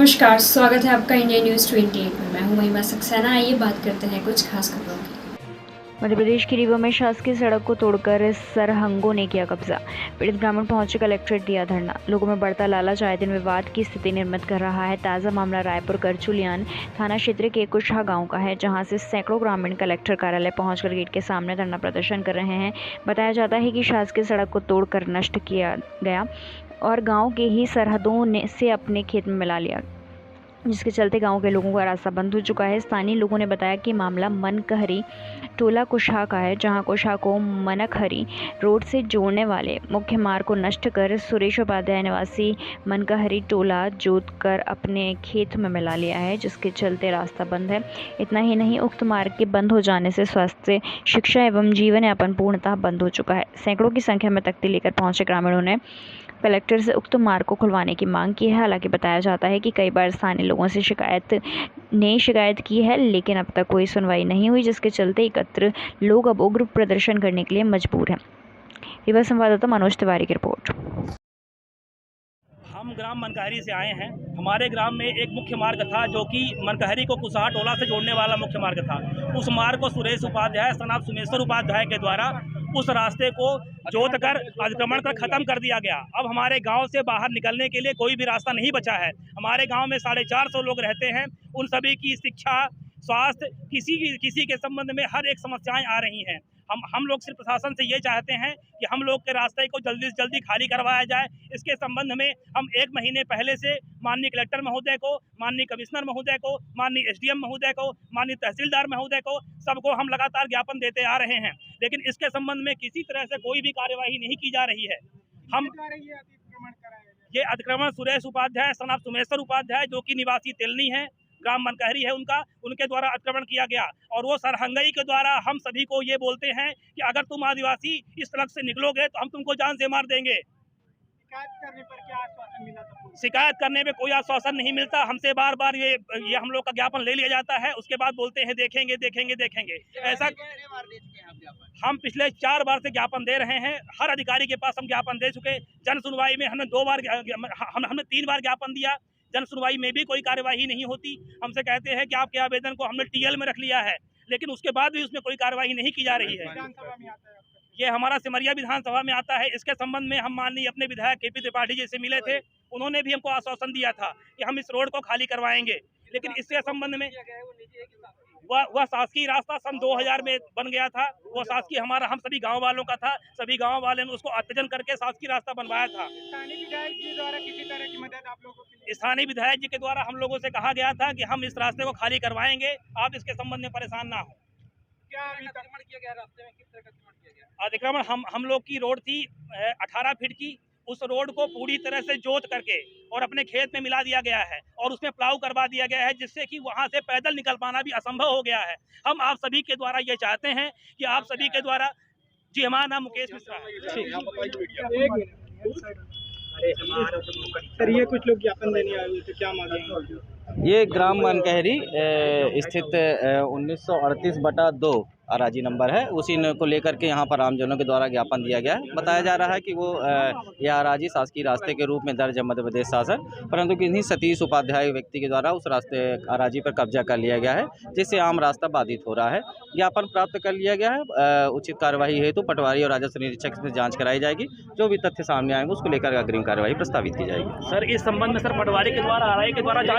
नमस्कार, स्वागत है आपका इंडिया न्यूज़ 28 में। मैं हूं महिमा सक्सेना। आइए बात करते हैं कुछ खास खबरों की। मध्य प्रदेश के रीवा में शासकीय सड़क को तोड़कर सरहंगों ने किया कब्जा। पीड़ित ग्रामीण पहुंचे, कलेक्ट्रेट दिया धरना। लोगों में बढ़ता लालच आए दिन विवाद की स्थिति निर्मित कर रहा है। ताज़ा मामला रायपुर करचुलियान थाना क्षेत्र के कुशहा गांव का है, जहां से सैकड़ों ग्रामीण कलेक्टर कार्यालय पहुंचकर गेट के सामने धरना प्रदर्शन कर रहे हैं। बताया जाता है कि शासकीय सड़क को तोड़कर नष्ट किया गया और गाँव के ही सरहदों से अपने खेत में मिला लिया, जिसके चलते गांव के लोगों का रास्ता बंद हो चुका है। स्थानीय लोगों ने बताया कि मामला मनकहरी टोला कुशहा का है, जहां कुशहा को मनकहरी रोड से जोड़ने वाले मुख्य मार्ग को नष्ट कर सुरेश उपाध्याय निवासी मनकहरी टोला जोतकर अपने खेत में मिला लिया है, जिसके चलते रास्ता बंद है। इतना ही नहीं, उक्त मार्ग के बंद हो जाने से स्वास्थ्य, शिक्षा एवं जीवन यापन पूर्णतः बंद हो चुका है। सैकड़ों की संख्या में तख्ती लेकर पहुंचे ग्रामीणों ने कलेक्टर से उक्त मार्ग को खुलवाने की मांग की है। हालांकि बताया जाता है कि कई बार स्थानीय लोगों से शिकायत की है, लेकिन अब तक कोई सुनवाई नहीं हुई, जिसके चलते एकत्र लोग अब उग्र प्रदर्शन करने के लिए मजबूर हैं। रीवा संवाददाता मनोज तिवारी की रिपोर्ट। हम ग्राम मनकहरी से आए हैं। हमारे ग्राम में एक मुख्य मार्ग था जो कि मनकहरी को कुशहा टोला से जोड़ने वाला मुख्य मार्ग था। उस मार्ग को सुरेश उपाध्याय सनाब सुमेश्वर उपाध्याय के द्वारा उस रास्ते को जोत कर अतिक्रमण कर खत्म कर दिया गया। अब हमारे गांव से बाहर निकलने के लिए कोई भी रास्ता नहीं बचा है। हमारे गांव में 450 लोग रहते हैं। उन सभी की शिक्षा, स्वास्थ्य, किसी के संबंध में हर एक समस्याएं आ रही हैं। हम लोग सिर्फ प्रशासन से ये चाहते हैं कि हम लोग के रास्ते को जल्दी से जल्दी खाली करवाया जाए। इसके संबंध में हम 1 महीने पहले से माननीय कलेक्टर महोदय को, माननीय कमिश्नर महोदय को, माननीय एसडीएम महोदय को, माननीय तहसीलदार महोदय को, सबको हम लगातार ज्ञापन देते आ रहे हैं, लेकिन इसके संबंध में किसी तरह से कोई भी कार्यवाही नहीं की जा रही है। हम ये अतिक्रमण सुरेश उपाध्याय सनाब सुमेश्वर उपाध्याय, जो कि निवासी तेलनी है, ग्राम मनकहरी है उनके द्वारा अतिक्रमण किया गया। और वो सरहंगई के द्वारा हम सभी को ये बोलते हैं कि अगर तुम आदिवासी इस सड़क से निकलोगे तो हम तुमको जान से मार देंगे। शिकायत करने पर क्या आश्वासन मिला था? शिकायत करने में कोई आश्वासन नहीं मिलता। हमसे बार बार ये हम लोग का ज्ञापन ले लिया जाता है। उसके बाद बोलते हैं देखेंगे। ऐसा हम पिछले 4 बार से ज्ञापन दे रहे हैं। हर अधिकारी के पास हम ज्ञापन दे चुके। जन सुनवाई में हमने 3 बार ज्ञापन दिया। जन सुनवाई में भी कोई कार्यवाही नहीं होती। हमसे कहते हैं कि आपके आवेदन को हमने टीएल में रख लिया है, लेकिन उसके बाद भी उसमें कोई कार्यवाही नहीं की जा रही है। ये हमारा सिमरिया विधानसभा में आता है। इसके संबंध में हम माननीय अपने विधायक केपी त्रिपाठी जी से मिले थे। उन्होंने भी हमको आश्वासन दिया था कि हम इस रोड को खाली करवाएंगे, लेकिन इसके संबंध में वह शासकीय रास्ता सन 2000 में बन गया था। वो शासकीय हम सभी गांव वालों का था। सभी गांव वाले ने उसको अत्यजन करके शासकीय रास्ता बनवाया था। स्थानीय विधायक जी द्वारा किसी तरह की मदद आप लोगों के लिए? स्थानीय विधायक जी के द्वारा हम लोगों से कहा गया था कि हम इस रास्ते को खाली करवाएंगे, आप इसके संबंध में परेशान ना हो। क्या अतिक्रमण किया गया रास्ते में? किस तरह का अतिक्रमण किया गया? अतिक्रमण हम लोग की रोड थी 18 फीट की। उस रोड को पूरी तरह से जोत करके और अपने खेत में मिला दिया गया है और उसमें प्लाव करवा दिया गया है, जिससे कि वहां से पैदल निकल पाना भी असंभव हो गया है। हम आप सभी के द्वारा ये चाहते हैं कि आप सभी के द्वारा, जी हमारा नाम मुकेश मिश्रा है। सर, ये कुछ लोग ज्ञापन देने आए हुए थे, क्या मांगे? ये ग्राम मनकहरी स्थित 1938/2 अराजी नंबर है। उसी को लेकर के यहाँ पर आमजनों के द्वारा ज्ञापन दिया गया है। बताया जा रहा है कि वो यह अराजी शासकीय रास्ते के रूप में दर्ज है मध्य प्रदेश शासन, परंतु किन्हीं सतीश उपाध्याय व्यक्ति के द्वारा उस रास्ते अराजी पर कब्जा कर लिया गया है, जिससे आम रास्ता बाधित हो रहा है। ज्ञापन प्राप्त कर लिया गया है। उचित कार्यवाही हेतु पटवारी और राजस्व निरीक्षक से जाँच कराई जाएगी। जो भी तथ्य सामने आएंगे उसको लेकर अग्रिम कार्यवाही प्रस्तावित की जाएगी। सर, इस संबंध में सर पटवारी के द्वारा, आरआई के द्वारा जांच